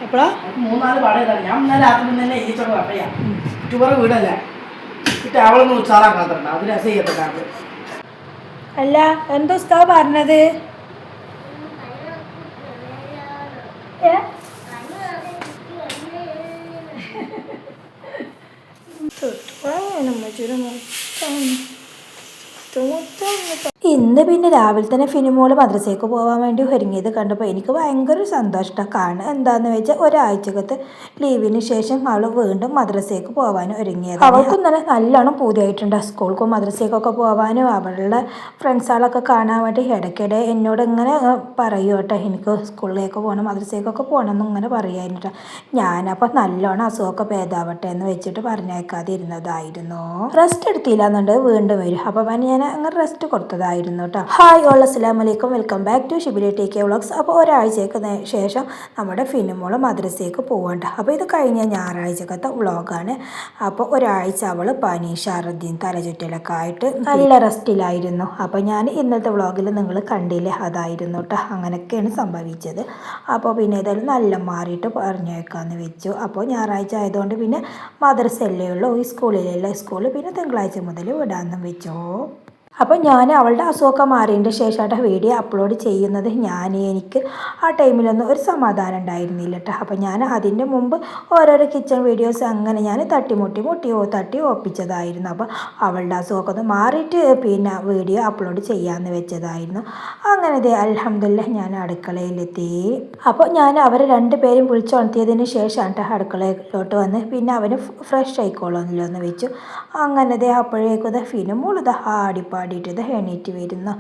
എപ്പോഴാ 3-4 പാടേതാണ്. ഞാൻ ഇന്നലെ രാത്രി തന്നെ ഈച്ചോട് പറയാം ചുവറ വീടല്ലേ എന്നിട്ട് അവളൊന്ന് ഉച്ചാറാക്കാത്തുണ്ട് അത് രസം ചെയ്യത്തില്ല. അല്ല എന്താ ഉസ്താദ് പറഞ്ഞത്? ഇന്ന് പിന്നെ രാവിലെ തന്നെ ഫിനിമോള് മദ്രസയ്ക്ക് പോകാൻ വേണ്ടി ഒരുങ്ങിയത് കണ്ടപ്പോൾ എനിക്ക് ഭയങ്കര സന്തോഷമാണ്. കാരണം എന്താണെന്ന് വെച്ചാൽ ഒരാഴ്ചക്കത്തെ ലീവിന് ശേഷം അവൾ വീണ്ടും മദ്രസയ്ക്ക് പോകാനും ഒരുങ്ങിയത്. അവൾക്കും തന്നെ നല്ലോണം പൂതിയായിട്ടുണ്ട് സ്കൂൾക്കും മദ്രസയ്ക്കൊക്കെ പോകാനും അവളുടെ ഫ്രണ്ട്സുകളൊക്കെ കാണാൻ വേണ്ടി. ഇടയ്ക്കിടെ എന്നോട് ഇങ്ങനെ പറയൂ കേട്ടോ, എനിക്ക് സ്കൂളിലേക്ക് പോകണം മദ്രസയ്ക്കൊക്കെ പോകണം എന്ന് ഇങ്ങനെ പറയാനിട്ടോ. ഞാനപ്പോൾ നല്ലോണം അസുഖമൊക്കെ ഭേദാവട്ടെ എന്ന് വെച്ചിട്ട് പറഞ്ഞേക്കാതെ ഇരുന്നതായിരുന്നു. റെസ്റ്റ് എടുത്തില്ല എന്നുണ്ട് വീണ്ടും വരും. അപ്പോൾ ഞാൻ അങ്ങനെ റെസ്റ്റ് കൊടുത്തതായിരുന്നു കേട്ടോ. ഹായ് ഓൾ, അസ്സലാമു അലൈക്കും, welcome back to Shibili T K vlogs. അപ്പോൾ ഒരാഴ്ചയ്ക്ക് ശേഷം നമ്മുടെ ഫിനിമോള് മദ്രസയ്ക്ക് പോകണ്ട. അപ്പോൾ ഇത് കഴിഞ്ഞ ഞായറാഴ്ചക്കത്തെ വ്ളോഗാണ്. അപ്പോൾ ഒരാഴ്ച അവൾ പനി, ഛർദിയും തലചുറ്റലൊക്കെ ആയിട്ട് നല്ല റെസ്റ്റിലായിരുന്നു. അപ്പോൾ ഞാൻ ഇന്നത്തെ വ്ളോഗിൽ നിങ്ങൾ കണ്ടില്ലേ, അതായിരുന്നു കേട്ടോ. അങ്ങനെയൊക്കെയാണ് സംഭവിച്ചത്. അപ്പോൾ പിന്നെ ഏതായാലും നല്ല മാറിയിട്ട് പറഞ്ഞേക്കാമെന്ന് വെച്ചു. അപ്പോൾ ഞായറാഴ്ച ആയതുകൊണ്ട് പിന്നെ മദ്രസയല്ലേ ഉള്ളൂ, ഈ സ്കൂളിലല്ലേ സ്കൂൾ, പിന്നെ തിങ്കളാഴ്ച മുതൽ വിടാമെന്നും വെച്ചോ. അപ്പോൾ ഞാൻ അവളുടെ അസുഖമൊക്കെ മാറിയതിൻ്റെ ശേഷമായിട്ട് വീഡിയോ അപ്ലോഡ് ചെയ്യുന്നത്. എനിക്ക് ആ ടൈമിലൊന്നും ഒരു സമാധാനം ഉണ്ടായിരുന്നില്ല കേട്ടോ. അപ്പോൾ ഞാൻ അതിൻ്റെ മുമ്പ് ഓരോരോ കിച്ചൺ വീഡിയോസ് അങ്ങനെ ഞാൻ തട്ടി ഒപ്പിച്ചതായിരുന്നു. അപ്പോൾ അവളുടെ അസുഖമൊക്കെ ഒന്ന് മാറിയിട്ട് പിന്നെ വീഡിയോ അപ്ലോഡ് ചെയ്യാമെന്ന് വെച്ചതായിരുന്നു. അങ്ങനെ അൽഹംദുലില്ലാഹ് ഞാൻ അടുക്കളയിലെത്തി. അപ്പോൾ ഞാൻ അവരെ രണ്ടുപേരും വിളിച്ചുണർത്തിയതിന് ശേഷമാണ് കേട്ടോ അടുക്കളയിലോട്ട് വന്ന് പിന്നെ അവന് ഫ്രഷ് ആയിക്കോളൂല്ലോ എന്ന് വെച്ചു. അങ്ങനെ അപ്പോഴേക്കും ഫിനുമോളിത് ആടിപ്പാടിയിട്ട് എണീറ്റ് വരുന്നു.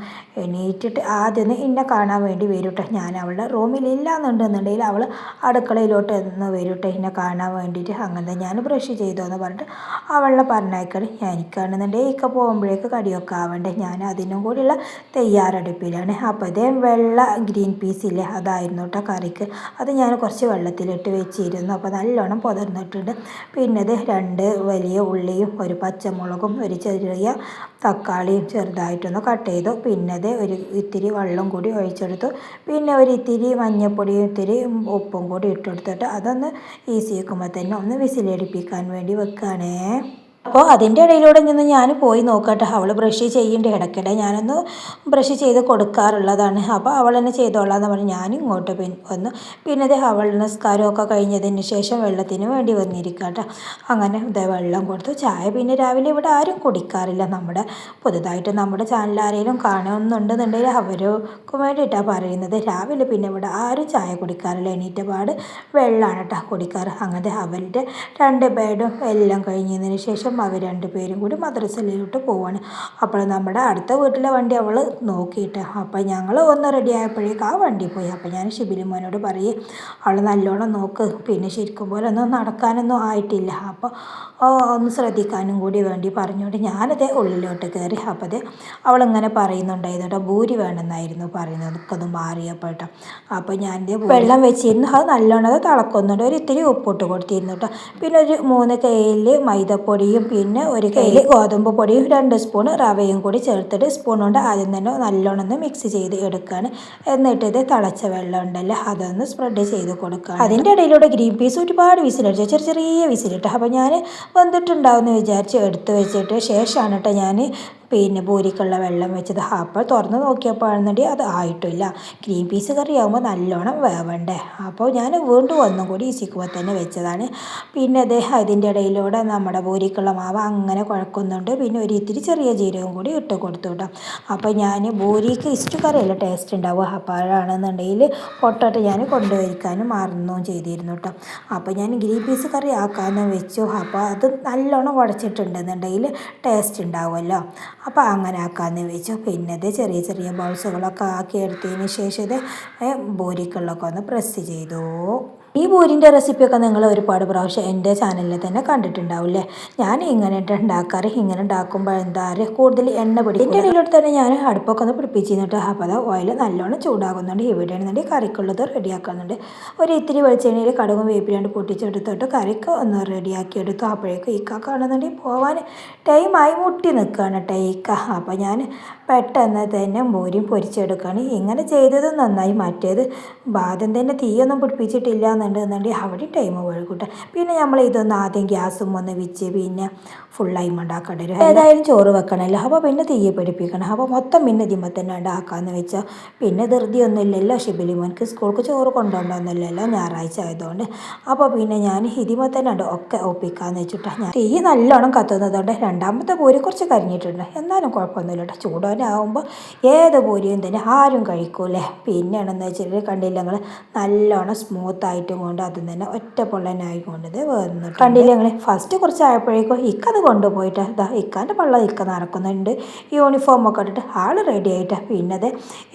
എണീറ്റിട്ട് ആദ്യം എന്നെ കാണാൻ വേണ്ടി വരും കേട്ടോ. ഞാൻ അവളുടെ റൂമിലില്ല എന്നുണ്ടെന്നുണ്ടെങ്കിൽ അവൾ അടുക്കളയിലോട്ട് എന്ന് വരും കേട്ടോ എന്നെ കാണാൻ വേണ്ടിയിട്ട്. അങ്ങനെ ഞാൻ ബ്രഷ് ചെയ്തോന്ന് പറഞ്ഞിട്ട് അവളെ പറഞ്ഞേക്കണം. എനിക്കാണെന്നുണ്ടെങ്കിൽ ഇക്ക പോകുമ്പോഴേക്ക് കടിയൊക്കെ ആവണ്ടേ, ഞാൻ അതിനും കൂടിയുള്ള തയ്യാറെടുപ്പിലാണ്. അപ്പോൾ വെള്ള ഗ്രീൻ പീസ് ഇല്ലേ, അതായിരുന്നു കേട്ടോ കറിക്ക്. അത് ഞാൻ കുറച്ച് വെള്ളത്തിലിട്ട് വെച്ചിരുന്നു. അപ്പോൾ നല്ലോണം പുതർന്നിട്ടുണ്ട്. പിന്നെ 2 വലിയ ഉള്ളിയും ഒരു പച്ചമുളകും ഒരു ചെറിയ തക്കാളിയും ചെറുതായിട്ടൊന്ന് കട്ട് ചെയ്തു. പിന്നെ ഒരു ഇത്തിരി വെള്ളം കൂടി ഒഴിച്ചെടുത്തു. പിന്നെ ഒരു ഇത്തിരി മഞ്ഞൾപ്പൊടിയും ഇത്തിരി ഉപ്പും കൂടി ഇട്ടെടുത്തിട്ട് അതൊന്ന് ഈസി വെക്കുമ്പോൾ തന്നെ ഒന്ന് വിസിലടിപ്പിക്കാൻ വേണ്ടി വെക്കുകയാണേ. അപ്പോൾ അതിൻ്റെ ഇടയിലൂടെ നിന്ന് ഞാൻ പോയി നോക്കട്ടെ. അവൾ ബ്രഷ് ചെയ്യേണ്ട ഇടയ്ക്കിടെ ഞാനൊന്ന് ബ്രഷ് ചെയ്ത് കൊടുക്കാറുള്ളതാണ്. അപ്പോൾ അവൾ തന്നെ ചെയ്തോളാന്ന് പറഞ്ഞ് ഞാൻ ഇങ്ങോട്ട് വന്നു. പിന്നെ അവൾ നിസ്കാരമൊക്കെ കഴിഞ്ഞതിന് ശേഷം വെള്ളത്തിന് വേണ്ടി വന്നിരിക്കട്ടെ. അങ്ങനെ വെള്ളം കൊടുത്തു. ചായ പിന്നെ രാവിലെ ഇവിടെ ആരും കുടിക്കാറില്ല. പുതുതായിട്ട് നമ്മുടെ ചാനൽ ആരെങ്കിലും കാണുന്നുണ്ടെന്നുണ്ടെങ്കിൽ അവർക്ക് വേണ്ടിയിട്ടാണ് പറയുന്നത്. രാവിലെ പിന്നെ ഇവിടെ ആരും ചായ കുടിക്കാറില്ല. എണീറ്റ പാട് വെള്ളമാണ് കേട്ടോ കുടിക്കാറ്. അങ്ങനെ അവരുടെ 2 ബെഡും എല്ലാം കഴിഞ്ഞതിന് ശേഷം അവർ 2 പേരും കൂടി മദ്രസയിലോട്ട് പോവാണ്. അപ്പോൾ നമ്മുടെ അടുത്ത വീട്ടിലെ വണ്ടി അവൾ നോക്കിയിട്ട്, അപ്പോൾ ഞങ്ങൾ ഒന്ന് റെഡി ആയപ്പോഴേക്കും ആ വണ്ടി പോയി. അപ്പോൾ ഞാൻ ഷിബിലി മോനോട് പറയും, അവൾ നല്ലോണം നോക്ക്, പിന്നെ ശരിക്കും പോലെ ഒന്നും നടക്കാനൊന്നും ആയിട്ടില്ല, അപ്പോൾ ഒന്ന് ശ്രദ്ധിക്കാനും കൂടി വേണ്ടി പറഞ്ഞുകൊണ്ട് ഞാനതേ ഉള്ളിലോട്ട് കയറി. അപ്പോൾ അവളിങ്ങനെ പറയുന്നുണ്ടായിരുന്നു കേട്ടോ, ഭൂരി വേണമെന്നായിരുന്നു പറയുന്നത്. ഒന്ന് മാറിയപ്പോൾ കേട്ടോ. അപ്പോൾ ഞാൻ വെള്ളം വെച്ചിരുന്നു. അത് നല്ലോണം അത് തിളക്കുന്നുണ്ട്. ഒരു ഇത്തിരി ഉപ്പിട്ട് കൊടുത്തിരുന്നു കേട്ടോ. പിന്നെ ഒരു 3 കയ്യിൽ മൈദപ്പൊടിയും പിന്നെ ഒരു കയ്യിൽ ഗോതമ്പ് പൊടിയും 2 സ്പൂൺ റവയും കൂടി ചേർത്തിട്ട് സ്പൂൺ കൊണ്ട് ആദ്യം തന്നെ നല്ലോണം ഒന്ന് മിക്സ് ചെയ്ത് എടുക്കുകയാണ്. എന്നിട്ട് തിളച്ച വെള്ളം ഉണ്ടല്ലോ അതൊന്ന് സ്പ്രെഡ് ചെയ്ത് കൊടുക്കുക. അതിൻ്റെ ഇടയിലൂടെ ഗ്രീൻ പീസ് ഒരുപാട് വിസിലടിച്ചു, ചെറിയ വിസിലിട്ട്. അപ്പോൾ ഞാൻ വന്നിട്ടുണ്ടാവും എന്ന് വിചാരിച്ച് എടുത്ത് വെച്ചിട്ട് ശേഷമാണ് കേട്ടോ ഞാൻ പിന്നെ പൂരിക്കുള്ള വെള്ളം വെച്ചത്. അപ്പോൾ തുറന്ന് നോക്കിയപ്പോഴാണെന്നുണ്ടെങ്കിൽ അത് ആയിട്ടില്ല. ഗ്രീൻ പീസ് കറി ആകുമ്പോൾ നല്ലോണം വേവണ്ടേ. അപ്പോൾ ഞാൻ വീണ്ടും ഒന്നും കൂടി ഈസിക്കുമ്പോൾ തന്നെ വെച്ചതാണ്. പിന്നെ അതിൻ്റെ ഇടയിലൂടെ നമ്മുടെ പൂരിക്കുള്ള മാവ് അങ്ങനെ കുഴക്കുന്നുണ്ട്. പിന്നെ ഒരു ഇത്തിരി ചെറിയ ജീരകം കൂടി ഇട്ട് കൊടുത്തു കേട്ടോ. അപ്പോൾ ഞാൻ പൂരിക്ക് ഇഷ്ട കറിയല്ല ടേസ്റ്റ് ഉണ്ടാവുക. അപ്പോഴാണെന്നുണ്ടെങ്കിൽ പൊട്ടോട്ട് ഞാൻ കൊണ്ടുവരിക്കാനും മറന്നും ചെയ്തിരുന്നു കേട്ടോ. അപ്പോൾ ഞാൻ ഗ്രീൻ പീസ് കറി ആക്കാമെന്ന് വെച്ചു. അപ്പോൾ അത് നല്ലോണം ഉടച്ചിട്ടുണ്ടെന്നുണ്ടെങ്കിൽ ടേസ്റ്റ് ഉണ്ടാവുമല്ലോ. അപ്പോൾ അങ്ങനെ ആക്കാമെന്ന് വെച്ചു. പിന്നെ ചെറിയ ബൗൾസുകളൊക്കെ ആക്കി എടുത്തതിന് ശേഷം പൂരിക്കുള്ളൊക്കെ ഒന്ന് പ്രസ് ചെയ്തു. ഈ പൂരിൻ്റെ റെസിപ്പിയൊക്കെ നിങ്ങൾ ഒരുപാട് പ്രാവശ്യം എൻ്റെ ചാനലിൽ തന്നെ കണ്ടിട്ടുണ്ടാവില്ലേ. ഞാൻ ഇങ്ങനെ ഉണ്ടാക്കാറ്. ഇങ്ങനെ ഉണ്ടാക്കുമ്പോൾ എന്താ കൂടുതൽ എണ്ണ പിടിക്കും. എൻ്റെ ഇടയിലോട്ട് തന്നെ ഞാൻ അടുപ്പൊക്കെ ഒന്ന് പിടിപ്പിച്ചിരുന്നിട്ട് അപ്പോൾ ഓയിൽ നല്ലോണം ചൂടാകുന്നുണ്ട്. ഇവിടെയാണെന്നുണ്ടെങ്കിൽ കറിക്കുള്ളത് റെഡിയാക്കുന്നുണ്ട്. ഒരു ഇത്തിരി വെളിച്ചെണ്ണയിൽ കടുകും വേപ്പിലാണ്ട് പൊട്ടിച്ചെടുത്തിട്ട് കറിക്ക് ഒന്ന് റെഡിയാക്കി എടുത്തു. അപ്പോഴേക്കും ഇക്ക കാണുന്നുണ്ടെങ്കിൽ പോകാൻ ടൈമായി മുട്ടി നിൽക്കുകയാണ് കേട്ടോ ഇക്ക. അപ്പോൾ ഞാൻ പെട്ടെന്ന് തന്നെ ബൂരിയും പൊരിച്ചെടുക്കുകയാണ്. ഇങ്ങനെ ചെയ്തത് നന്നായി. മറ്റേത് ആദ്യം തന്നെ തീയൊന്നും പിടിപ്പിച്ചിട്ടില്ല എന്നുണ്ടെന്നുണ്ടെങ്കിൽ അവിടെ ടൈം വഴുകൂട്ടെ. പിന്നെ നമ്മൾ ഇതൊന്ന് ആദ്യം ഗ്യാസും ഒന്ന് വെച്ച് പിന്നെ ഫുള്ളായി ഉണ്ടാക്കേണ്ടി വരും. ഏതായാലും ചോറ് വെക്കണമല്ലോ, അപ്പോൾ പിന്നെ തീയെ പിടിപ്പിക്കണം. അപ്പോൾ മൊത്തം പിന്നെ ഇതിമ്മ തന്നെ ഉണ്ടാക്കാമെന്ന് വെച്ചാൽ പിന്നെ ധൃതിയൊന്നും ഇല്ലല്ലോ. ഷിബിലി മോൻക്ക് സ്കൂൾക്ക് ചോറ് കൊണ്ടുപോകണമെന്നില്ലല്ലോ ഞായറാഴ്ച ആയതുകൊണ്ട്. അപ്പോൾ പിന്നെ ഞാൻ ഇതിമ്മ തന്നെ ഉണ്ട് ഒക്കെ ഒപ്പിക്കാമെന്ന് വെച്ചിട്ടാണ്. ഞാൻ തീ നല്ലോണം കത്തുന്നതുകൊണ്ട് രണ്ടാമത്തെ പൂരി കുറച്ച് കരിഞ്ഞിട്ടുണ്ട്, എന്നാലും കുഴപ്പമൊന്നുമില്ല കേട്ടോ. ചൂടോനാകുമ്പോൾ ഏത് പൂരിയും തന്നെ ആരും കഴിക്കൂലേ. പിന്നെയാണെന്ന് വെച്ചിട്ട് കണ്ടില്ല ഞങ്ങൾ നല്ലോണം സ്മൂത്തായിട്ടും കൊണ്ട് അതും തന്നെ ഒറ്റ പൊള്ളനായിക്കൊണ്ട് വന്നിട്ട് കണ്ടില്ല ഞങ്ങൾ. ഫസ്റ്റ് കുറച്ചായപ്പോഴേക്കും ഇക്കത് കൊണ്ടുപോയിട്ട് ഇതാ ഇക്കാൻ്റെ പള്ള ഇക്ക നടക്കുന്നുണ്ട്. യൂണിഫോമൊക്കെ ഇട്ടിട്ട് ആൾ റെഡി ആയിട്ടാണ്. പിന്നെ അത്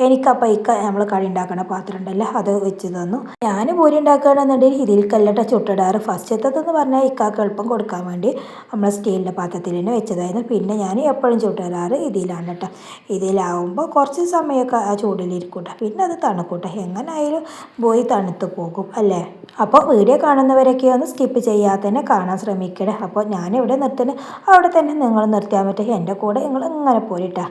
എനിക്കപ്പോൾ ഇക്ക നമ്മൾ കറി ഉണ്ടാക്കണ പാത്രം ഉണ്ടല്ലോ അത് വെച്ച് തന്നു. ഞാൻ പൂരി ഉണ്ടാക്കുകയാണെന്നുണ്ടെങ്കിൽ ഇതിൽക്കല്ലട്ട ചുട്ടിടാറ്. ഫസ്റ്റത്തേതെന്ന് പറഞ്ഞാൽ ഇക്കാക്ക് എളുപ്പം കൊടുക്കാൻ വേണ്ടി നമ്മൾ സ്റ്റീലിൻ്റെ പാത്രത്തിൽ തന്നെ വെച്ചതായിരുന്നു. പിന്നെ ഞാൻ എപ്പോഴും ചുട്ടിടാറ് ഇതിലാണ് കേട്ടോ. ഇതിലാവുമ്പോൾ കുറച്ച് സമയമൊക്കെ ആ ചൂടിലിരിക്കൂട്ടെ, പിന്നെ അത് തണുക്കൂട്ടെ. എങ്ങനെയായാലും പോയി തണുത്ത് പോകും അല്ലേ. അപ്പോൾ വീഡിയോ കാണുന്നവരൊക്കെ ഒന്ന് സ്കിപ്പ് ചെയ്യാതെ തന്നെ കാണാൻ ശ്രമിക്കണേ. അപ്പോൾ ഞാനിവിടെ നിർത്തണേ, അവിടെ തന്നെ നിങ്ങൾ നിർത്തിയാൽ പറ്റും. എൻ്റെ കൂടെ നിങ്ങൾ ഇങ്ങനെ പോരിട്ടാ.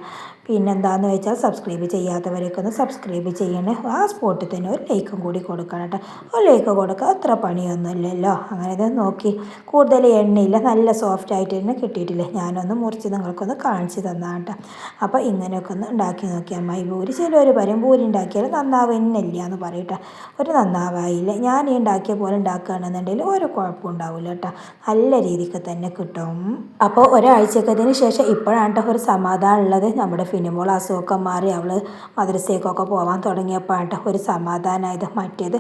പിന്നെന്താണെന്ന് വെച്ചാൽ സബ്സ്ക്രൈബ് ചെയ്യാത്തവരൊക്കെ ഒന്ന് സബ്സ്ക്രൈബ് ചെയ്യണേ. ആ സ്പോട്ടിൽ തന്നെ ഒരു ലൈക്കും കൂടി കൊടുക്കണം കേട്ടോ. ഒരു ലൈക്ക് കൊടുക്കുക അത്ര പണിയൊന്നുമില്ലല്ലോ. അങ്ങനെ ഇത് നോക്കി കൂടുതൽ എണ്ണയില്ല, നല്ല സോഫ്റ്റ് ആയിട്ട് തന്നെ കിട്ടിയിട്ടില്ലേ. ഞാനൊന്ന് മുറിച്ച് നിങ്ങൾക്കൊന്ന് കാണിച്ച് തന്നാണ് കേട്ടോ. അപ്പോൾ ഇങ്ങനെയൊക്കെ ഒന്ന് ഉണ്ടാക്കി നോക്കി. അമ്മായി പൂരി ചിലവർ പറയും പൂരി ഉണ്ടാക്കിയാൽ നന്നാവുന്നില്ല എന്ന് പറയട്ടെ. ഒരു നന്നാവായില്ല. ഞാൻ ഈ ഉണ്ടാക്കിയ പോലെ ഉണ്ടാക്കുകയാണെന്നുണ്ടെങ്കിൽ ഒരു കുഴപ്പം ഉണ്ടാവില്ല കേട്ടോ. നല്ല രീതിക്ക് തന്നെ കിട്ടും. അപ്പോൾ ഒരാഴ്ചക്കതിന് ശേഷം ഇപ്പോഴാണ് കേട്ടോ ഒരു സമാധാനം ഉള്ളത്. നമ്മുടെ ഫിനിമോൾ അസുഖമൊക്കെ മാറി അവൾ മദ്രസയ്ക്കൊക്കെ പോകാൻ തുടങ്ങിയപ്പോഴാണ് ഒരു സമാധാനമായത്. മറ്റേത്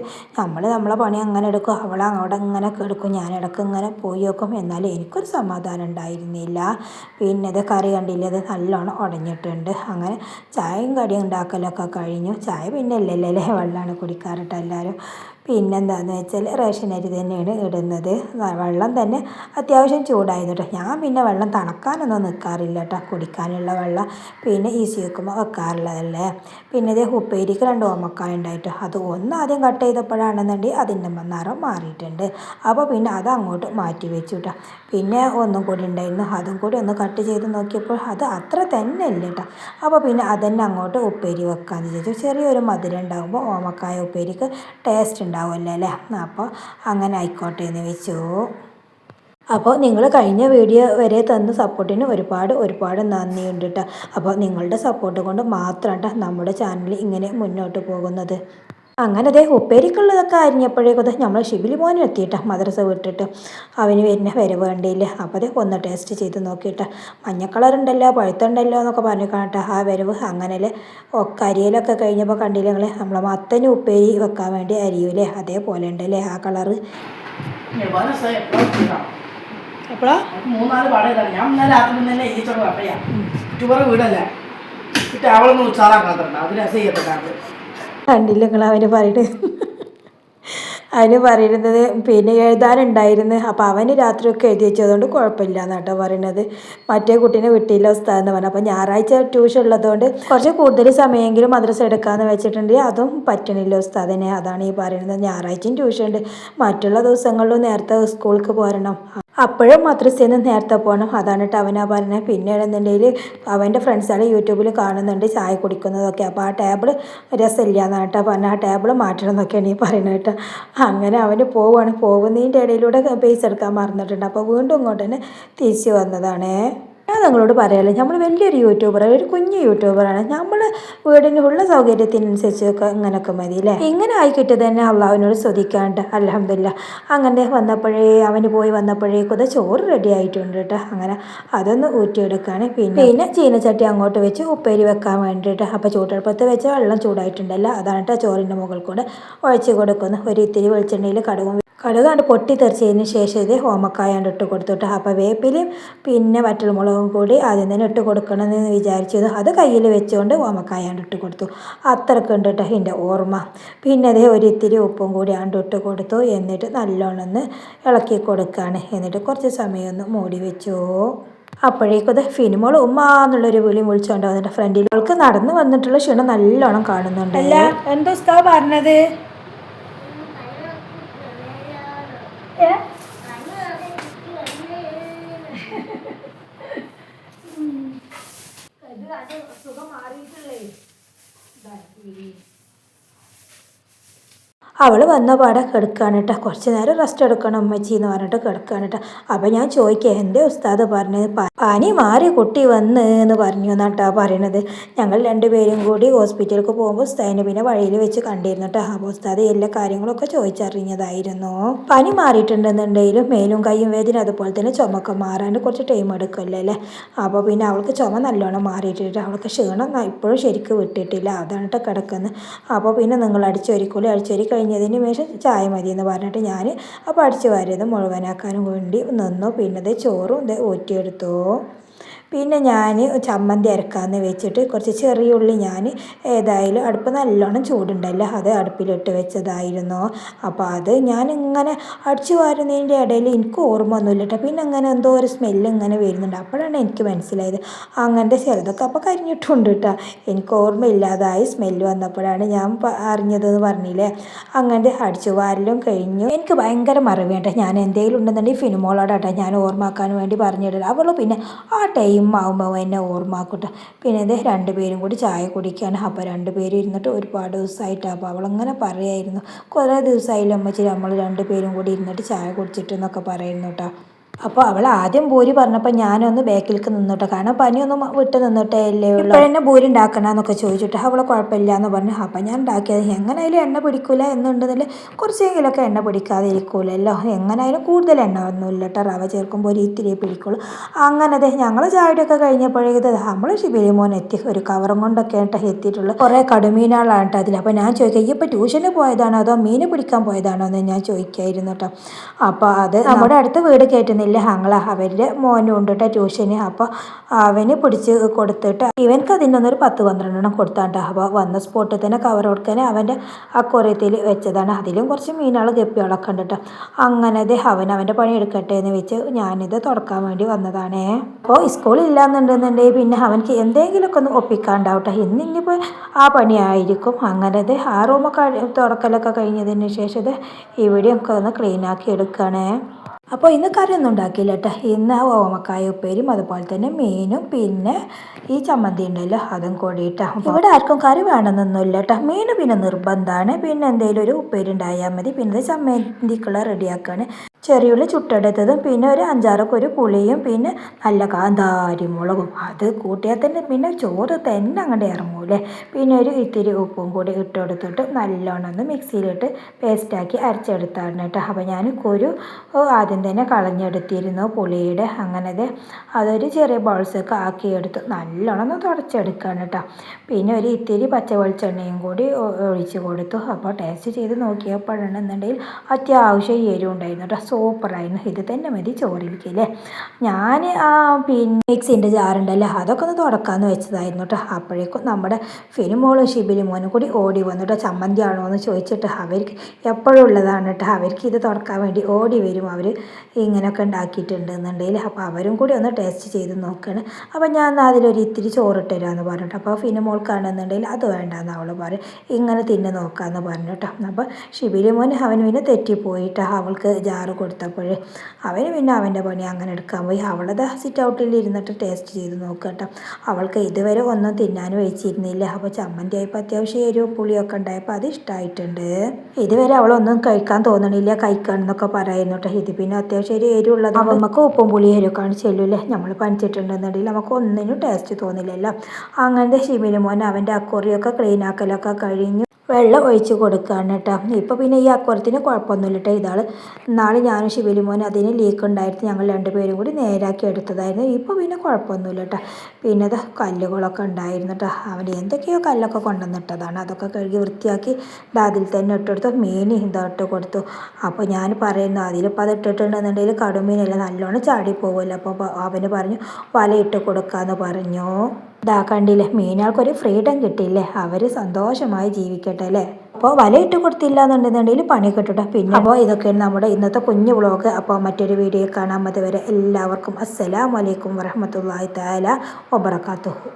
നമ്മളെ പണി അങ്ങനെ എടുക്കും, അവൾ അങ്ങോട്ട് ഇങ്ങനെ എടുക്കും, ഞാൻ ഇടയ്ക്ക് ഇങ്ങനെ പോയി നോക്കും, എന്നാലും എനിക്കൊരു സമാധാനം ഉണ്ടായിരുന്നില്ല. പിന്നെ ഇത് കറി കണ്ടില്ലത് നല്ലോണം ഉടഞ്ഞിട്ടുണ്ട്. അങ്ങനെ ചായയും കടിയും ഉണ്ടാക്കലൊക്കെ കഴിഞ്ഞു. ചായ പിന്നെ ഇല്ലല്ലേ, വെള്ളമാണ് കുടിക്കാറിട്ട് എല്ലാവരും. പിന്നെന്താണെന്ന് വെച്ചാൽ റേഷൻ അരി തന്നെയാണ് ഇടുന്നത്. വെള്ളം തന്നെ അത്യാവശ്യം ചൂടായിരുന്നു കേട്ടോ. ഞാൻ പിന്നെ വെള്ളം തണുക്കാനൊന്നും നിൽക്കാറില്ല കേട്ടോ, കുടിക്കാനുള്ള വെള്ളം പിന്നെ ഈസി വെക്കുമ്പോൾ വെക്കാറുള്ളതല്ലേ. പിന്നെ ഇതേ ഉപ്പേരിക്ക് 2 ഓമക്കായ ഉണ്ടായിട്ട് അത് ഒന്ന് ആദ്യം കട്ട് ചെയ്തപ്പോഴാണെന്നുണ്ടെങ്കിൽ അതിൻ്റെ നിറം മാറിയിട്ടുണ്ട്. അപ്പോൾ പിന്നെ അത് അങ്ങോട്ട് മാറ്റി വെച്ചു കേട്ടോ. പിന്നെ ഒന്നും കൂടി ഉണ്ടായിരുന്നു, അതും കൂടി ഒന്ന് കട്ട് ചെയ്ത് നോക്കിയപ്പോൾ അത് അത്ര തന്നെ ഇല്ല കേട്ടോ. അപ്പോൾ പിന്നെ അതന്നെ അങ്ങോട്ട് ഉപ്പേരി വെക്കാമെന്ന് വിചാരിച്ചു. ചെറിയൊരു മധുരം ഉണ്ടാകുമ്പോൾ ഓമക്കായ ഉപ്പേരിക്ക് ടേസ്റ്റ് ഉണ്ടാവുമല്ലോ അല്ലേ. അപ്പോൾ അങ്ങനെ ആയിക്കോട്ടെ എന്ന് വെച്ചു. അപ്പോൾ നിങ്ങൾ കഴിഞ്ഞ വീഡിയോ വരെ തന്ന സപ്പോർട്ടിന് ഒരുപാട് നന്ദിയുണ്ട് കേട്ടോ. അപ്പോൾ നിങ്ങളുടെ സപ്പോർട്ട് കൊണ്ട് മാത്രമാണ് നമ്മുടെ ചാനൽ ഇങ്ങനെ മുന്നോട്ട് പോകുന്നത്. അങ്ങനെ അതേ ഉപ്പേരിക്കുള്ളതൊക്കെ അരിഞ്ഞപ്പോഴേക്കും നമ്മൾ ഷിബിലി മോനും എത്തിയിട്ടാ മദ്രസ വിട്ടിട്ട്. അവന് വരെ വേണ്ടിയില്ല. അപ്പോൾ അതേ ഒന്ന് ടേസ്റ്റ് ചെയ്ത് നോക്കിയിട്ട് മഞ്ഞ കളറുണ്ടല്ലോ പഴുത്തുണ്ടല്ലോ എന്നൊക്കെ പറഞ്ഞു കാണട്ടെ ആ വരവ്. അങ്ങനെ കരിയിലൊക്കെ കഴിഞ്ഞപ്പോൾ കണ്ടില്ല നിങ്ങൾ നമ്മളെ മത്തന് ഉപ്പേരി വെക്കാൻ വേണ്ടി അരിയൂലേ അതേപോലെ ഉണ്ടല്ലേ ആ കളറ്. എപ്പോഴാ 3-4 പാടം ഇതാണ്. ഞാൻ ഇന്നലെ രാത്രി തന്നെ ഈച്ചോട് കപ്പയാ ചുവറ് വീടല്ലേ ഇട്ട് അവളൊന്ന് ഉച്ചാറാക്കാത്തുണ്ട്. അത് രസയ്യത്തൊക്കെ കണ്ടില്ല നിങ്ങൾ അവന് പറയുന്നത് പിന്നെ എഴുതാനുണ്ടായിരുന്നു. അപ്പോൾ അവന് രാത്രിയൊക്കെ എഴുതി വെച്ചതുകൊണ്ട് കുഴപ്പമില്ല എന്നാട്ടോ പറയുന്നത്. മറ്റേ കുട്ടീനെ വിട്ടില്ല ഉസ്താദെന്ന് പറഞ്ഞു. അപ്പോൾ ഞായറാഴ്ച ട്യൂഷൻ ഉള്ളതുകൊണ്ട് കുറച്ച് കൂടുതൽ സമയമെങ്കിലും മദ്രസ എടുക്കാമെന്ന് വെച്ചിട്ടുണ്ടെങ്കിൽ അതും പറ്റണില്ല ഉസ്താദിനെ. അതാണ് ഈ പറയുന്നത്. ഞായറാഴ്ചയും ട്യൂഷൻ ഉണ്ട്, മറ്റുള്ള ദിവസങ്ങളിലും നേരത്തെ സ്കൂൾക്ക് പോരണം. അപ്പോഴും മദ്രസയിൽ നിന്ന് നേരത്തെ പോകണം. അതാണ് കേട്ടോ അവനാ പറഞ്ഞത്. പിന്നെ എന്നുണ്ടെങ്കിൽ അവൻ്റെ ഫ്രണ്ട്സുകൾ യൂട്യൂബിൽ കാണുന്നുണ്ട് ചായ കുടിക്കുന്നതൊക്കെ. അപ്പോൾ ആ ടേബിൾ രസമില്ല എന്നാണ് കേട്ടോ പറഞ്ഞാൽ ആ ടേബിൾ മാറ്റണം എന്നൊക്കെയാണ് ഈ പറയുന്നത് കേട്ടോ. അങ്ങനെ അവന് പോകുന്നതിൻ്റെ ഇടയിലൂടെ പൈസ എടുക്കാൻ മറന്നിട്ടുണ്ട്. അപ്പോൾ വീണ്ടും ഇങ്ങോട്ട് തന്നെ തിരിച്ച് വന്നതാണ്. ഞാൻ നിങ്ങളോട് പറയാമല്ലോ, നമ്മൾ വലിയൊരു യൂട്യൂബറാണ്, ഒരു കുഞ്ഞു യൂട്യൂബറാണ്. നമ്മൾ വീടിനുള്ള സൗകര്യത്തിനനുസരിച്ചൊക്കെ ഇങ്ങനെയൊക്കെ മതി അല്ലേ. ഇങ്ങനെ ആയിക്കിട്ട് തന്നെ അള്ളാഹുവിനോട് സ്തുതിക്കാണ്ട് അൽഹംദുലില്ലാ. അങ്ങനെ അവന് പോയി വന്നപ്പോഴേക്കും ചോറ് റെഡി ആയിട്ടുണ്ട് കേട്ടോ. അങ്ങനെ അതൊന്ന് ഊറ്റിയെടുക്കുകയാണ്. പിന്നെ ചീനച്ചട്ടി അങ്ങോട്ട് വെച്ച് ഉപ്പേരി വെക്കാൻ വേണ്ടിയിട്ട്. അപ്പോൾ ചൂടെടുപ്പത്ത് വെച്ച് വെള്ളം ചൂടായിട്ടുണ്ടല്ലോ, അതാണ് കേട്ടോ ചോറിൻ്റെ മുകളിൽ കൂടെ ഒഴിച്ച് കൊടുക്കുന്നു. ഒരു ഇത്തിരി വെളിച്ചെണ്ണയിൽ കടുകാണ്ട് പൊട്ടി തെറിച്ചതിന് ശേഷം ഇത് ഓമക്കായാണ്ട് ഇട്ട് കൊടുത്തിട്ട്. അപ്പോൾ വേപ്പിലയും പിന്നെ വറ്റൽമുളകും കൂടി ആദ്യം തന്നെ ഇട്ട് കൊടുക്കണമെന്ന് വിചാരിച്ചത് അത് കയ്യിൽ വെച്ചുകൊണ്ട് ഓമക്കായാണ്ട് ഇട്ട് കൊടുത്തു. അത്രയ്ക്ക് ഉണ്ട് കേട്ടോ എൻ്റെ ഓർമ്മ. പിന്നെ അതേ ഒരു ഇത്തിരി ഉപ്പും കൂടി ആണ്ട് ഇട്ട് കൊടുത്തു. എന്നിട്ട് നല്ലോണം ഒന്ന് ഇളക്കി കൊടുക്കുകയാണ്. എന്നിട്ട് കുറച്ച് സമയം ഒന്ന് മൂടി വെച്ചു. അപ്പോഴേക്കും അത് ഫിനിമോൾ എന്നുള്ളൊരു വിളിച്ചുകൊണ്ട് വന്നിട്ട് ഫ്രണ്ടിൽ അവൾക്ക് നടന്നു വന്നിട്ടുള്ള ക്ഷീണം നല്ലോണം കാണുന്നുണ്ട്. അല്ല എന്തോ ഉസ്താദ് പറഞ്ഞത്? സുഖം മാറിയിട്ടില്ലേ? അവൾ വന്ന പാടെ കിടക്കുകയാണ് കേട്ടോ. കുറച്ച് നേരം റെസ്റ്റ് എടുക്കണം അമ്മച്ചി എന്ന് പറഞ്ഞിട്ട് കിടക്കുകയാണ് കേട്ടോ. അപ്പം ഞാൻ ചോദിക്കുക എൻ്റെ ഉസ്താദ് പറഞ്ഞത് പനി മാറി കുട്ടി വന്ന് എന്ന് പറഞ്ഞു എന്നാട്ടാ പറയണത്. ഞങ്ങൾ രണ്ടുപേരും കൂടി ഹോസ്പിറ്റലിലേക്ക് പോകുമ്പോൾ ഉസ്താദിനെ പിന്നെ വഴിയിൽ വെച്ച് കണ്ടിരുന്നു കേട്ടോ. അപ്പോൾ ഉസ്താദ് എല്ലാ കാര്യങ്ങളൊക്കെ ചോദിച്ചറിഞ്ഞതായിരുന്നു. പനി മാറിയിട്ടുണ്ടെന്നുണ്ടെങ്കിലും മേലും കയ്യും വേദന അതുപോലെ തന്നെ ചുമക്കെ മാറാൻ കുറച്ച് ടൈം എടുക്കുമല്ലോ അല്ലേ. അപ്പോൾ പിന്നെ അവൾക്ക് ചുമ നല്ലോണം മാറിയിട്ടിട്ട് അവൾക്ക് ക്ഷീണം ഇപ്പോഴും ശരിക്കും വിട്ടിട്ടില്ല. അതാണ് കേട്ടോ കിടക്കുന്നത്. അപ്പോൾ പിന്നെ നിങ്ങൾ അടിച്ചൊരിക്കൂലേ, അടിച്ചൊരി കഴിഞ്ഞതിന് ശേഷം ചായ മതി എന്ന് പറഞ്ഞിട്ട് ഞാൻ അപ്പോൾ അടിച്ചു വാരിയത് മുഴുവനാക്കാനും വേണ്ടി നിന്നു. പിന്നെ ഇത് ചോറും ഇത് ഊറ്റിയെടുത്തു. പിന്നെ ഞാൻ ചമ്മന്തി അരക്കാമെന്ന് വെച്ചിട്ട് കുറച്ച് ചെറിയ ഉള്ളി ഞാൻ ഏതായാലും അടുപ്പ് നല്ലോണം ചൂടുണ്ടല്ലോ അത് അടുപ്പിലിട്ട് വെച്ചതായിരുന്നു. അപ്പോൾ അത് ഞാൻ ഇങ്ങനെ അടിച്ചു വാരുന്നതിൻ്റെ ഇടയിൽ എനിക്ക് ഓർമ്മ ഒന്നുമില്ല കേട്ടോ. പിന്നെ അങ്ങനെ എന്തോ ഒരു സ്മെല്ല് ഇങ്ങനെ വരുന്നുണ്ട്. അപ്പോഴാണ് എനിക്ക് മനസ്സിലായത് അങ്ങനത്തെ ചിലതൊക്കെ അപ്പോൾ കരിഞ്ഞിട്ടുണ്ട് കേട്ടോ. എനിക്ക് ഓർമ്മയില്ലാതായി സ്മെല്ല് വന്നപ്പോഴാണ് ഞാൻ അറിഞ്ഞതെന്ന് പറഞ്ഞില്ലേ. അങ്ങനെ അടിച്ചു വാരലും കഴിഞ്ഞു. എനിക്ക് ഭയങ്കര മറവിയുണ്ട്. ഞാൻ എന്തെങ്കിലും ഉണ്ടെന്നുണ്ടെങ്കിൽ ഫിനിമോളോടാട്ടോ ഞാൻ ഓർമ്മാക്കാൻ വേണ്ടി പറഞ്ഞിട്ടില്ല. അവൾ പിന്നെ ആ ടൈം ആകുമ്പോൾ എന്നെ ഓർമ്മാക്കട്ടെ. പിന്നെ ഇത് രണ്ടുപേരും കൂടി ചായ കുടിക്കുകയാണ്. അപ്പോൾ രണ്ടുപേരും ഇരുന്നിട്ട് ഒരുപാട് ദിവസമായിട്ട് അപ്പോൾ അവളങ്ങനെ പറയായിരുന്നു കുറേ ദിവസമായില്ല അമ്മച്ചി നമ്മൾ രണ്ടുപേരും കൂടി ഇരുന്നിട്ട് ചായ കുടിച്ചിട്ടെന്നൊക്കെ പറയുന്നു കേട്ടോ. അപ്പോൾ അവൾ ആദ്യം ഭൂരി പറഞ്ഞപ്പോൾ ഞാനൊന്ന് ബാക്കിലേക്ക് നിന്നിട്ടോ. കാരണം പനിയൊന്നും വിട്ട് നിന്നിട്ടേ അല്ലേ ഉള്ളൂ. ഇപ്പോഴെന്നെ ഭൂരി ഉണ്ടാക്കണമെന്നൊക്കെ ചോദിച്ചിട്ട് അവൾ കുഴപ്പമില്ല എന്ന് പറഞ്ഞു. അപ്പം ഞാൻ ഉണ്ടാക്കിയത് എങ്ങനെയായാലും എണ്ണ പിടിക്കില്ല എന്നുണ്ടെന്നില്ല കുറച്ചെങ്കിലുമൊക്കെ എണ്ണ പിടിക്കാതെ ഇരിക്കൂലല്ലോ. എങ്ങനെയായാലും കൂടുതൽ എണ്ണ ഒന്നുമില്ല കേട്ടോ. റവ ചേർക്കുമ്പോൾ ഒരു ഇത്തിരി പിടിക്കുള്ളൂ. അങ്ങനത്തെ ഞങ്ങൾ ചായയുടെയൊക്കെ കഴിഞ്ഞപ്പോഴേക്കും നമ്മൾ ഷിബിലി മോൻ എത്തി. ഒരു കവറും കൊണ്ടൊക്കെ കേട്ടോ എത്തിയിട്ടുള്ളത്. കുറേ കടുമീനാളാണ് കേട്ടോ അതിൽ. അപ്പോൾ ഞാൻ ചോദിക്കുക ഇപ്പോൾ ട്യൂഷന് പോയതാണോ അതോ മീൻ പിടിക്കാൻ പോയതാണോ എന്ന് ഞാൻ ചോദിക്കായിരുന്നു കേട്ടോ. അപ്പോൾ അത് നമ്മുടെ അടുത്ത വീട് കയറ്റുന്നില്ല ഞങ്ങളെ അവരുടെ മോനും ഉണ്ട് കേട്ടോ ട്യൂഷന്. അപ്പോൾ അവന് പിടിച്ച് കൊടുത്തിട്ട് ഇവനക്ക് അതിനൊന്നൊരു 10-12 കൊടുത്താണ്ട്. അപ്പോൾ വന്ന സ്പോട്ടിൽ തന്നെ കവർ കൊടുക്കാൻ അവൻ്റെ അക്വറിയത്തിൽ വെച്ചതാണ്. അതിലും കുറച്ച് മീനുകൾ ഗപ്പികളൊക്കെ ഉണ്ട് കേട്ടോ. അങ്ങനെ അവൻ്റെ പണി എടുക്കട്ടെ എന്ന് വെച്ച് ഞാനിത് തുടക്കാൻ വേണ്ടി വന്നതാണേ. അപ്പോൾ സ്കൂളില്ല എന്നുണ്ടെന്നുണ്ടെങ്കിൽ പിന്നെ അവനക്ക് എന്തെങ്കിലുമൊക്കെ ഒന്ന് ഒപ്പിക്കാണ്ടാവും കേട്ടോ. ഇന്നിപ്പോൾ ആ പണിയായിരിക്കും. അങ്ങനെ ആ റൂമൊക്കെ തുടക്കലൊക്കെ കഴിഞ്ഞതിന് ശേഷം ഇവിടെയൊക്കെ ഒന്ന് ക്ലീനാക്കി എടുക്കുകയാണേ. അപ്പോൾ ഇന്ന് കറിയൊന്നും ഉണ്ടാക്കിയില്ല കേട്ടോ. ഇന്ന് ഓമക്കായ ഉപ്പേരിയും അതുപോലെ തന്നെ മീനും പിന്നെ ഈ ചമ്മന്തി ഉണ്ടല്ലോ അതും കൂടിയിട്ടാണ്. ഇവിടെ ആർക്കും കറി വേണമെന്നൊന്നുമില്ല കേട്ടോ. മീൻ പിന്നെ നിർബന്ധമാണ്. പിന്നെ എന്തെങ്കിലും ഒരു ഉപ്പേരി ഉണ്ടായാൽ മതി. പിന്നെ ചമ്മന്തിക്കുള്ള റെഡിയാക്കുകയാണ്. ചെറിയുള്ളി ചുട്ടെടുത്തതും പിന്നെ ഒരു 5-6 ഒരു പുളിയും പിന്നെ നല്ല കാന്താരി മുളകും അത് കൂട്ടിയാൽ തന്നെ പിന്നെ ചോറ് തന്നെ അങ്ങോട്ട് ഇറങ്ങൂലേ. പിന്നെ ഒരു ഇത്തിരി ഉപ്പും കൂടി ഇട്ടെടുത്തിട്ട് നല്ലോണം ഒന്ന് മിക്സിയിലിട്ട് പേസ്റ്റാക്കി അരച്ചെടുത്താണ് കേട്ടോ. അപ്പോൾ ഞാൻ കുരു ആദ്യം തന്നെ കളഞ്ഞെടുത്തിരുന്നു പുളിയുടെ. അങ്ങനെ അതൊരു ചെറിയ ബൗൾസൊക്കെ ആക്കിയെടുത്ത് നല്ലോണം ഒന്ന് തുടച്ചെടുക്കുകയാണ് കേട്ടോ. പിന്നെ ഒരു ഇത്തിരി പച്ച വെളിച്ചെണ്ണയും കൂടി ഒഴിച്ച് കൊടുത്തു. അപ്പോൾ ടേസ്റ്റ് ചെയ്ത് നോക്കിയപ്പോഴാണെന്നുണ്ടെങ്കിൽ അത്യാവശ്യം എരിവ് ഉണ്ടായിരുന്നു കേട്ടോ. സൂപ്പറായിരുന്നു. ഇത് തന്നെ മതി ചോറിലേക്കല്ലേ. ഞാൻ പിന്നെ മിക്സിൻ്റെ ജാറുണ്ടല്ലോ അതൊക്കെ ഒന്ന് തുടക്കാമെന്ന് വെച്ചതായിരുന്നു കേട്ടോ. അപ്പോഴേക്കും നമ്മുടെ ഫിനിമോളും ഷിബിലി മോനും കൂടി ഓടി വന്നിട്ടോ. ചമ്മന്തി ആണോ എന്ന് ചോദിച്ചിട്ട് അവർക്ക് എപ്പോഴും ഉള്ളതാണ് കേട്ടോ. അവർക്ക് ഇത് തുറക്കാൻ വേണ്ടി ഓടി വരും. അവർ ഇങ്ങനെയൊക്കെ ഉണ്ടാക്കിയിട്ടുണ്ട് എന്നുണ്ടെങ്കിൽ അപ്പോൾ അവരും കൂടി ഒന്ന് ടേസ്റ്റ് ചെയ്ത് നോക്കുകയാണ്. അപ്പോൾ ഞാൻ അതിലൊരു ഇത്തിരി ചോറിട്ട് തരാമെന്ന് പറഞ്ഞിട്ട് അപ്പോൾ ഫിനിമോൾക്കാണെന്നുണ്ടെങ്കിൽ അത് വേണ്ടാന്ന് അവൾ പറയും. ഇങ്ങനെ തിന്നെ നോക്കാമെന്ന് പറഞ്ഞു കേട്ടോ. അപ്പോൾ ഷിബിലി മോൻ അവന് പിന്നെ തെറ്റിപ്പോയിട്ട് അവൾക്ക് ജാറ് കൊടുത്തപ്പോൾ അവന് പിന്നെ അവൻ്റെ പണി അങ്ങനെ എടുക്കാൻ പോയി. അവളത് സിറ്റ് ഔട്ടിൽ ഇരുന്നിട്ട് ടേസ്റ്റ് ചെയ്ത് നോക്കുക കേട്ടോ. അവൾക്ക് ഇതുവരെ ഒന്നും തിന്നാനും വെച്ചിരുന്നില്ല. അപ്പോൾ ചമ്മന്തി ആയപ്പോൾ അത്യാവശ്യം എരിവും പുളിയൊക്കെ ഉണ്ടായപ്പോൾ അത് ഇഷ്ടമായിട്ടുണ്ട്. ഇതുവരെ അവളൊന്നും കഴിക്കാൻ തോന്നണില്ല കഴിക്കാമെന്നൊക്കെ പറയുന്നു കേട്ടോ. ഇത് പിന്നെ അത്യാവശ്യം ഒരു എരിവുള്ളത് നമുക്ക് ഉപ്പും പുളി എരിവൊക്കെയാണ് ചെല്ലൂല്ലേ. നമ്മൾ പനിച്ചിട്ടുണ്ടെന്നുണ്ടെങ്കിൽ നമുക്ക് ഒന്നിനും ടേസ്റ്റ് തോന്നില്ലല്ലോ. അങ്ങനത്തെ ഷിബിലി മോൻ അവൻ്റെ അക്വറിയൊക്കെ ക്ലീൻ ആക്കലൊക്കെ കഴിഞ്ഞു വെള്ളം ഒഴിച്ച് കൊടുക്കുകയാണ് കേട്ടോ. ഇപ്പോൾ പിന്നെ ഈ അക്വറത്തിന് കുഴപ്പമൊന്നുമില്ല കേട്ടോ. ഇതാൾ നാളെ ഞാനും ഷിബിലി മോൻ അതിന് ലീക്ക് ഉണ്ടായിട്ട് ഞങ്ങൾ രണ്ടുപേരും കൂടി നേരാക്കി എടുത്തതായിരുന്നു. ഇപ്പോൾ പിന്നെ കുഴപ്പമൊന്നുമില്ല കേട്ടോ. പിന്നെ അത് കല്ലുകളൊക്കെ ഉണ്ടായിരുന്നു കേട്ടോ. അവൻ്റെ എന്തൊക്കെയോ കല്ലൊക്കെ കൊണ്ടുവന്നിട്ടതാണ്. അതൊക്കെ കഴുകി വൃത്തിയാക്കി അതിൽ തന്നെ ഇട്ടെടുത്തു. മീൻ ഇട്ട് കൊടുത്തു. അപ്പോൾ ഞാൻ പറയുന്നു അതിലിപ്പോൾ അത് ഇട്ടിട്ടുണ്ടെന്നുണ്ടെങ്കിൽ കടുമീനെല്ലാം നല്ലോണം ചാടി പോകുമല്ലോ. അപ്പോൾ അവന് പറഞ്ഞു വലയിട്ട് കൊടുക്കാമെന്ന് പറഞ്ഞു. കണ്ടില്ലേ മീനുകൾക്കൊരു ഫ്രീഡം കിട്ടിയില്ലേ. അവർ സന്തോഷമായി ജീവിക്കട്ടെ അല്ലേ. അപ്പോൾ വലയിട്ട് കൊടുത്തില്ല എന്നുണ്ടെന്നുണ്ടെങ്കിൽ പണി കിട്ടട്ടെ. പിന്നെ അപ്പോൾ ഇതൊക്കെയാണ് നമ്മുടെ ഇന്നത്തെ കുഞ്ഞു വ്ളോഗ്. അപ്പോൾ മറ്റൊരു വീഡിയോ കാണാൻ അതുവരെ എല്ലാവർക്കും അസ്സലാമു അലൈക്കും വറഹ്മത്തുള്ളാഹി തആല വബറകാതുഹു.